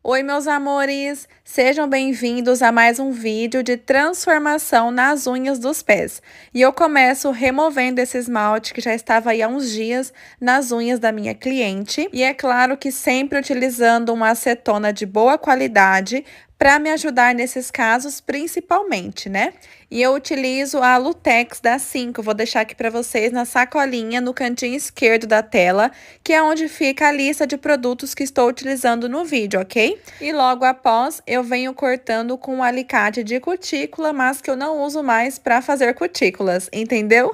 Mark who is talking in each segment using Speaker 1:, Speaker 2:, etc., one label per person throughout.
Speaker 1: Oi, meus amores! Sejam bem-vindos a mais um vídeo de transformação nas unhas dos pés. E eu começo removendo esse esmalte que já estava aí há uns dias nas unhas da minha cliente. E é claro que sempre utilizando uma acetona de boa qualidade para me ajudar nesses casos, principalmente, né? E eu utilizo a Lutex da 5, vou deixar aqui para vocês na sacolinha no cantinho esquerdo da tela, que é onde fica a lista de produtos que estou utilizando no vídeo, ok? E logo após, eu venho cortando com um alicate de cutícula, mas que eu não uso mais para fazer cutículas, entendeu?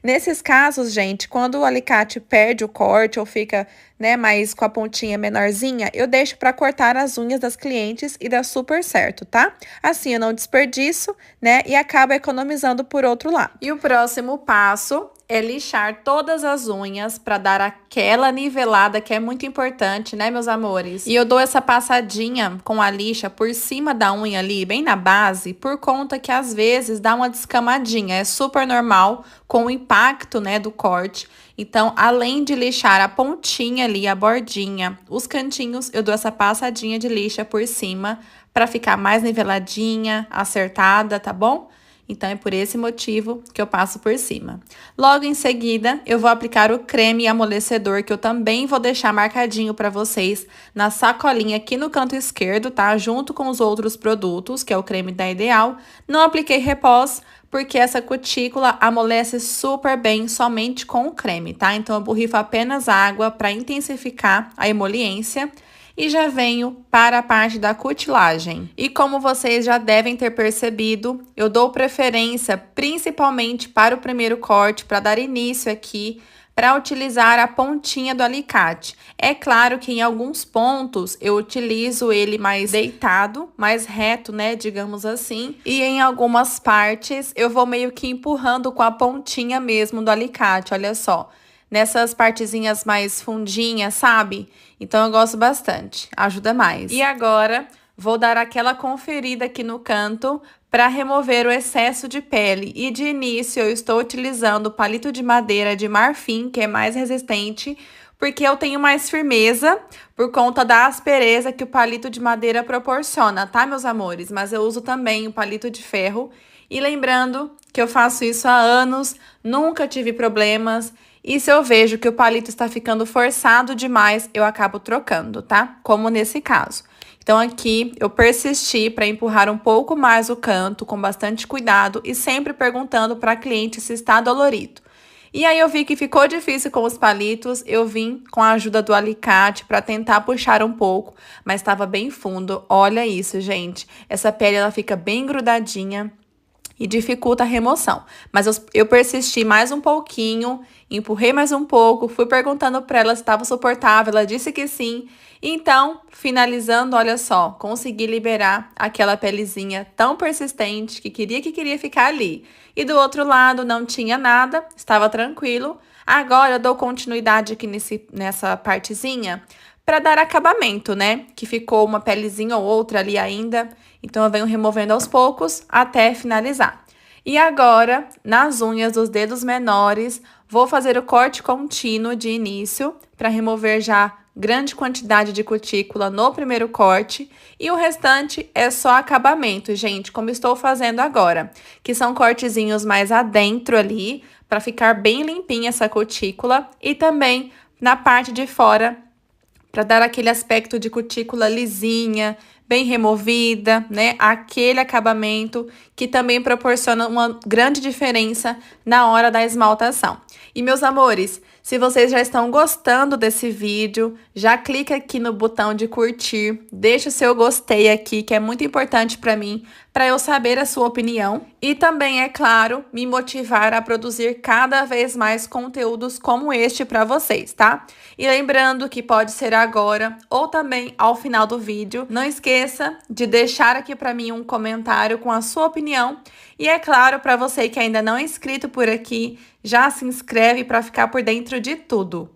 Speaker 1: Nesses casos, gente, quando o alicate perde o corte ou fica, né, mais com a pontinha menorzinha, eu deixo para cortar as unhas das clientes e dá super certo, tá? Assim eu não desperdiço, né, e acaba economizando por outro lado. E o próximo passo é lixar todas as unhas para dar aquela nivelada que é muito importante, né, meus amores? E eu dou essa passadinha com a lixa por cima da unha ali, bem na base, por conta que às vezes dá uma descamadinha. É super normal com o impacto, né, do corte. Então, além de lixar a pontinha ali, a bordinha, os cantinhos, eu dou essa passadinha de lixa por cima para ficar mais niveladinha, acertada, tá bom? Então, é por esse motivo que eu passo por cima. Logo em seguida, eu vou aplicar o creme amolecedor, que eu também vou deixar marcadinho para vocês na sacolinha aqui no canto esquerdo, tá? Junto com os outros produtos, que é o creme da Ideal. Não apliquei repós, porque essa cutícula amolece super bem somente com o creme, tá? Então, eu borrifo apenas água para intensificar a emoliência. E já venho para a parte da cutilagem. E como vocês já devem ter percebido, eu dou preferência principalmente para o primeiro corte, para dar início aqui, para utilizar a pontinha do alicate. É claro que em alguns pontos eu utilizo ele mais deitado, mais reto, né, digamos assim. E em algumas partes eu vou meio que empurrando com a pontinha mesmo do alicate, olha só. Nessas partezinhas mais fundinhas, sabe? Então, eu gosto bastante, ajuda mais. E agora, vou dar aquela conferida aqui no canto para remover o excesso de pele. E de início, eu estou utilizando o palito de madeira de marfim, que é mais resistente, porque eu tenho mais firmeza por conta da aspereza que o palito de madeira proporciona, tá, meus amores? Mas eu uso também o palito de ferro. E lembrando que eu faço isso há anos, nunca tive problemas. E se eu vejo que o palito está ficando forçado demais, eu acabo trocando, tá? Como nesse caso. Então, aqui eu persisti para empurrar um pouco mais o canto, com bastante cuidado e sempre perguntando para a cliente se está dolorido. E aí eu vi que ficou difícil com os palitos, eu vim com a ajuda do alicate para tentar puxar um pouco, mas estava bem fundo. Olha isso, gente. Essa pele ela fica bem grudadinha e dificulta a remoção. Mas eu persisti mais um pouquinho, empurrei mais um pouco, fui perguntando para ela se estava suportável, ela disse que sim. Então, finalizando, olha só, consegui liberar aquela pelezinha tão persistente que queria ficar ali. E do outro lado não tinha nada, estava tranquilo. Agora eu dou continuidade aqui nessa partezinha para dar acabamento, né? Que ficou uma pelezinha ou outra ali ainda. Então, eu venho removendo aos poucos até finalizar. E agora, nas unhas dos dedos menores, vou fazer o corte contínuo de início para remover já grande quantidade de cutícula no primeiro corte. E o restante é só acabamento, gente, como estou fazendo agora. Que são cortezinhos mais adentro ali, para ficar bem limpinha essa cutícula. E também na parte de fora, para dar aquele aspecto de cutícula lisinha, bem removida, né? Aquele acabamento que também proporciona uma grande diferença na hora da esmaltação. E meus amores, se vocês já estão gostando desse vídeo, já clica aqui no botão de curtir, deixa o seu gostei aqui, que é muito importante para mim, para eu saber a sua opinião. E também, é claro, me motivar a produzir cada vez mais conteúdos como este para vocês, tá? E lembrando que pode ser agora ou também ao final do vídeo. Não esqueça de deixar aqui para mim um comentário com a sua opinião. E é claro, para você que ainda não é inscrito por aqui, já se inscreve para ficar por dentro de tudo.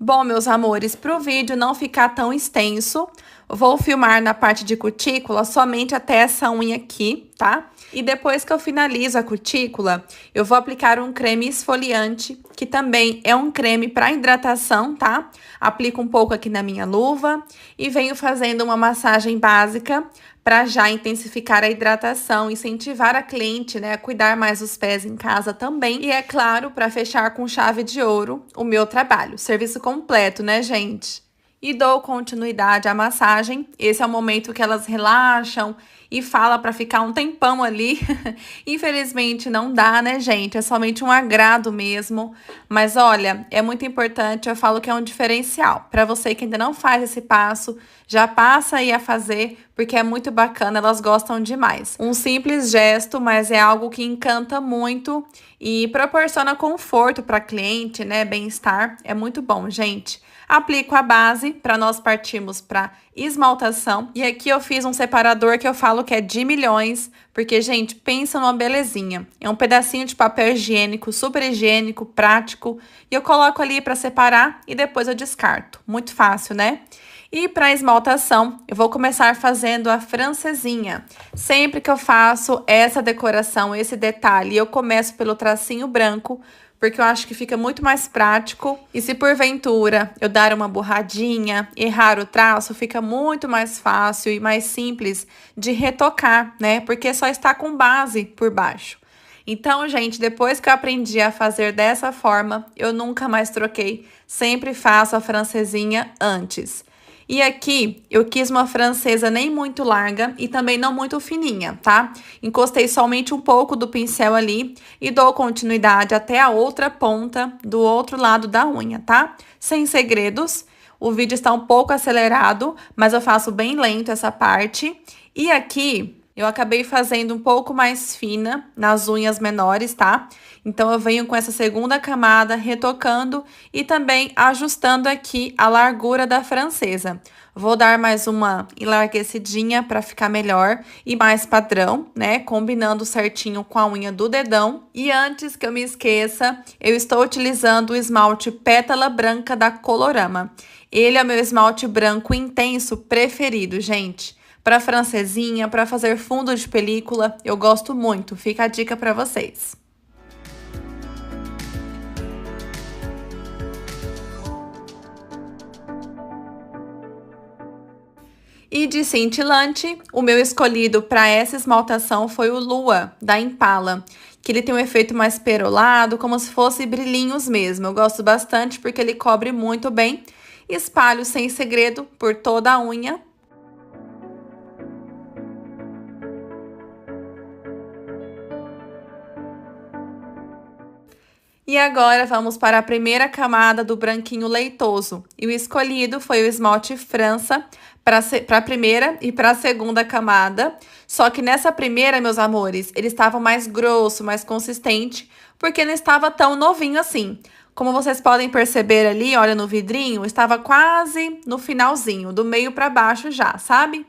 Speaker 1: Bom, meus amores, para o vídeo não ficar tão extenso, vou filmar na parte de cutícula somente até essa unha aqui, tá? E depois que eu finalizo a cutícula, eu vou aplicar um creme esfoliante, que também é um creme para hidratação, tá? Aplico um pouco aqui na minha luva e venho fazendo uma massagem básica para já intensificar a hidratação, incentivar a cliente, né, a cuidar mais dos pés em casa também. E é claro, para fechar com chave de ouro o meu trabalho. Serviço completo, né, gente? E dou continuidade à massagem. Esse é o momento que elas relaxam e fala para ficar um tempão ali. Infelizmente não dá, né, gente? É somente um agrado mesmo. Mas olha, é muito importante, eu falo que é um diferencial. Para você que ainda não faz esse passo, já passa aí a fazer, porque é muito bacana, elas gostam demais. Um simples gesto, mas é algo que encanta muito e proporciona conforto para a cliente, né? Bem-estar. É muito bom, gente. Aplico a base para nós partirmos para esmaltação. E aqui eu fiz um separador que eu falo que é de milhões, porque, gente, pensa numa belezinha. É um pedacinho de papel higiênico, super higiênico, prático. E eu coloco ali para separar e depois eu descarto. Muito fácil, né? E para esmaltação, eu vou começar fazendo a francesinha. Sempre que eu faço essa decoração, esse detalhe, eu começo pelo tracinho branco, porque eu acho que fica muito mais prático. E se porventura eu dar uma borradinha, errar o traço, fica muito mais fácil e mais simples de retocar, né? Porque só está com base por baixo. Então, gente, depois que eu aprendi a fazer dessa forma, eu nunca mais troquei. Sempre faço a francesinha antes. E aqui, eu quis uma francesa nem muito larga e também não muito fininha, tá? Encostei somente um pouco do pincel ali e dou continuidade até a outra ponta do outro lado da unha, tá? Sem segredos. O vídeo está um pouco acelerado, mas eu faço bem lento essa parte. E aqui, eu acabei fazendo um pouco mais fina nas unhas menores, tá? Então, eu venho com essa segunda camada retocando e também ajustando aqui a largura da francesa. Vou dar mais uma enlarguecidinha para ficar melhor e mais padrão, né? Combinando certinho com a unha do dedão. E antes que eu me esqueça, eu estou utilizando o esmalte Pétala Branca da Colorama. Ele é o meu esmalte branco intenso preferido, gente. Para francesinha, para fazer fundo de película, eu gosto muito. Fica a dica para vocês. E de cintilante, o meu escolhido para essa esmaltação foi o Lua, da Impala, que ele tem um efeito mais perolado, como se fosse brilhinhos mesmo. Eu gosto bastante porque ele cobre muito bem. Espalho sem segredo por toda a unha. E agora vamos para a primeira camada do branquinho leitoso. E o escolhido foi o esmalte França para a primeira e para a segunda camada. Só que nessa primeira, meus amores, ele estava mais grosso, mais consistente, porque não estava tão novinho assim. Como vocês podem perceber ali, olha no vidrinho, estava quase no finalzinho, do meio para baixo já, sabe?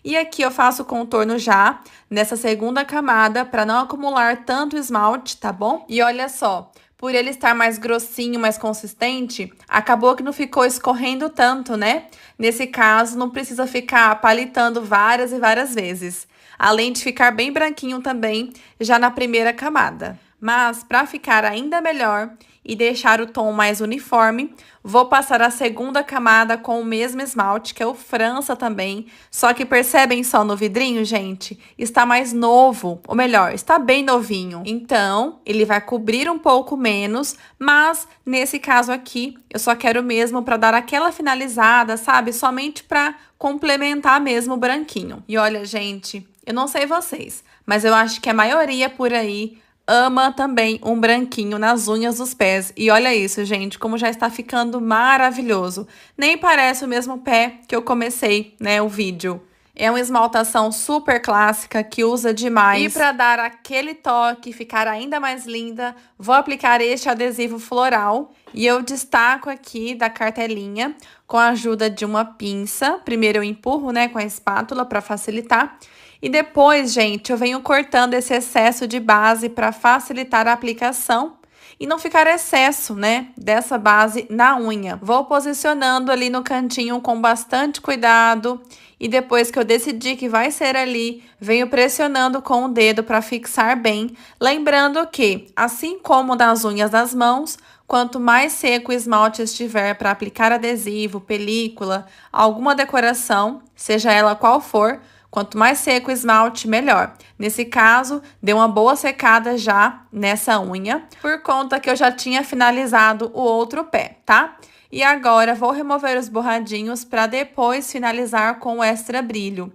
Speaker 1: E aqui eu faço o contorno já nessa segunda camada para não acumular tanto esmalte, tá bom? E olha só, por ele estar mais grossinho, mais consistente, acabou que não ficou escorrendo tanto, né? Nesse caso, não precisa ficar palitando várias e várias vezes. Além de ficar bem branquinho também, já na primeira camada. Mas, para ficar ainda melhor e deixar o tom mais uniforme, vou passar a segunda camada com o mesmo esmalte, que é o França também. Só que percebem só no vidrinho, gente? Está mais novo, ou melhor, está bem novinho. Então, ele vai cobrir um pouco menos, mas nesse caso aqui, eu só quero mesmo para dar aquela finalizada, sabe? Somente para complementar mesmo o branquinho. E olha, gente, eu não sei vocês, mas eu acho que a maioria por aí ama também um branquinho nas unhas dos pés. E olha isso, gente, como já está ficando maravilhoso. Nem parece o mesmo pé que eu comecei, né, o vídeo. É uma esmaltação super clássica que usa demais. E para dar aquele toque, ficar ainda mais linda, vou aplicar este adesivo floral. E eu destaco aqui da cartelinha com a ajuda de uma pinça. Primeiro eu empurro, né, com a espátula para facilitar. E depois, gente, eu venho cortando esse excesso de base para facilitar a aplicação. e não ficar excesso, né, dessa base na unha. Vou posicionando ali no cantinho com bastante cuidado e depois que eu decidi que vai ser ali, venho pressionando com o dedo para fixar bem, lembrando que, assim como nas unhas das mãos, quanto mais seco o esmalte estiver para aplicar adesivo, película, alguma decoração, seja ela qual for, quanto mais seco o esmalte, melhor. Nesse caso, deu uma boa secada já nessa unha, por conta que eu já tinha finalizado o outro pé, tá? E agora, vou remover os borradinhos para depois finalizar com o extra brilho.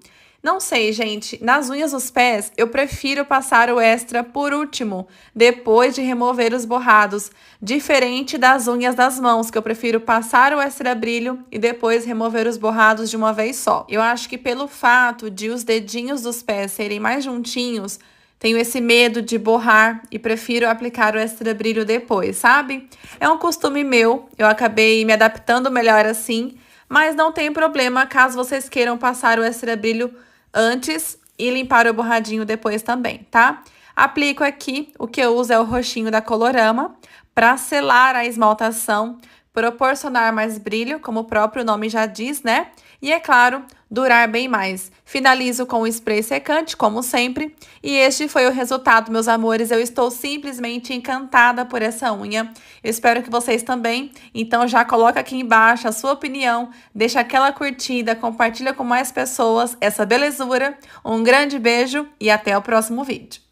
Speaker 1: Não sei, gente, nas unhas dos pés, eu prefiro passar o extra por último, depois de remover os borrados, diferente das unhas das mãos, que eu prefiro passar o extra brilho e depois remover os borrados de uma vez só. Eu acho que pelo fato de os dedinhos dos pés serem mais juntinhos, tenho esse medo de borrar e prefiro aplicar o extra brilho depois, sabe? É um costume meu, eu acabei me adaptando melhor assim, mas não tem problema caso vocês queiram passar o extra brilho antes e limpar o borradinho depois também, tá? Aplico aqui, o que eu uso é o roxinho da Colorama, para selar a esmaltação, proporcionar mais brilho, como o próprio nome já diz, né? E, é claro, durar bem mais. Finalizo com o spray secante, como sempre. E este foi o resultado, meus amores. Eu estou simplesmente encantada por essa unha. Eu espero que vocês também. Então, já coloca aqui embaixo a sua opinião. Deixa aquela curtida, compartilha com mais pessoas essa belezura. Um grande beijo e até o próximo vídeo.